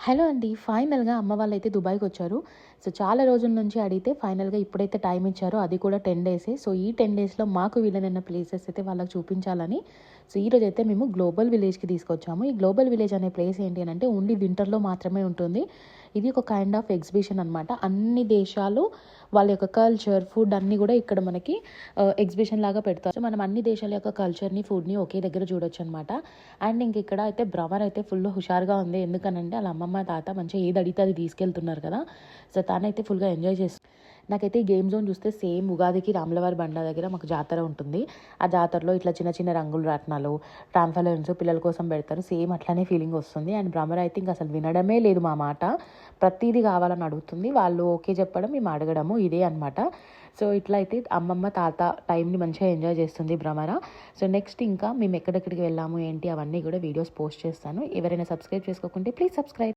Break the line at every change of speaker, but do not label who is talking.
Hello అండి. ఫైనల్‌గా అమ్మ వాళ్ళైతే దుబాయ్‌కొచ్చారు. సో, చాలా రోజుల నుంచి అడిగితే ఫైనల్‌గా ఇప్పుడైతే టైం ఇచ్చారో అది కూడా 10 డేసే. సో, ఈ 10 డేస్‌లో మాకు వీలైన ప్లేసెస్ అయితే వాళ్ళకి చూపించాలని సో, ఈరోజైతే మేము గ్లోబల్ విలేజ్‌కి తీసుకొచ్చాము. ఈ గ్లోబల్ విలేజ్ అనే ప్లేస్ ఏంటి అనంటే ఓన్లీ వింటర్‌లో మాత్రమే ఉంటుంది. ఇది ఒక కైండ్ ఆఫ్ ఎగ్జిబిషన్ అనమాట. అన్ని దేశాలు వాళ్ళ యొక్క కల్చర్, ఫుడ్ అన్నీ గూడా ఇక్కడ మనకి ఎగ్జిబిషన్ లాగా పెడతారు. సో, మనం అన్ని దేశాల యొక్క కల్చర్‌ని, ఫుడ్‌ని ఒకే దగ్గర చూడొచ్చనమాట. అండ్ ఇక్కడ అయితే భ్రమర్ అయితే ఫుల్ హుషారుగా ఉంది. ఎందుకనంటే ఆళ్ళ అమ్మమ్మ, తాత మంచిగా ఏది అడిగితే అది తీసుకెళ్తున్నారు కదా! సో, తనైతే ఫుల్‌గా ఎంజాయ్ నాకైతే ఈ గేమ్ జోన్ చూస్తే సేమ్ ఉగాదికి రాములవారి బండ దగ్గర మాకు జాతర ఉంటుంది. ఆ జాతరలో ఇట్లా చిన్న చిన్న రంగుల రాట్నాలు, ట్రాంపోలిన్స్ పిల్లల కోసం పెడతారు. సేమ్ అట్లనే ఫీలింగ్ వస్తుంది. అండ్ భ్రమర్ అయితే ఇంక అసలు వినడమే లేదు మా మాట. ప్రతీది కావాలని అడుగుతుంది. వాళ్ళు ఓకే చెప్పడం, మేము అడగడము ఇదే అనమాట. సో, ఇట్లా అయితే అమ్మమ్మ, తాత టైంని మంచిగా ఎంజాయ్ చేస్తుంది భ్రమర. సో, నెక్స్ట్ ఇంకా మేము ఎక్కడెక్కడికి వెళ్ళాము ఏంటి అవన్నీ కూడా వీడియోస్ పోస్ట్ చేస్తాను. ఎవరైనా సబ్స్క్రైబ్ చేసుకోకుంటే ప్లీజ్ సబ్స్క్రైబ్.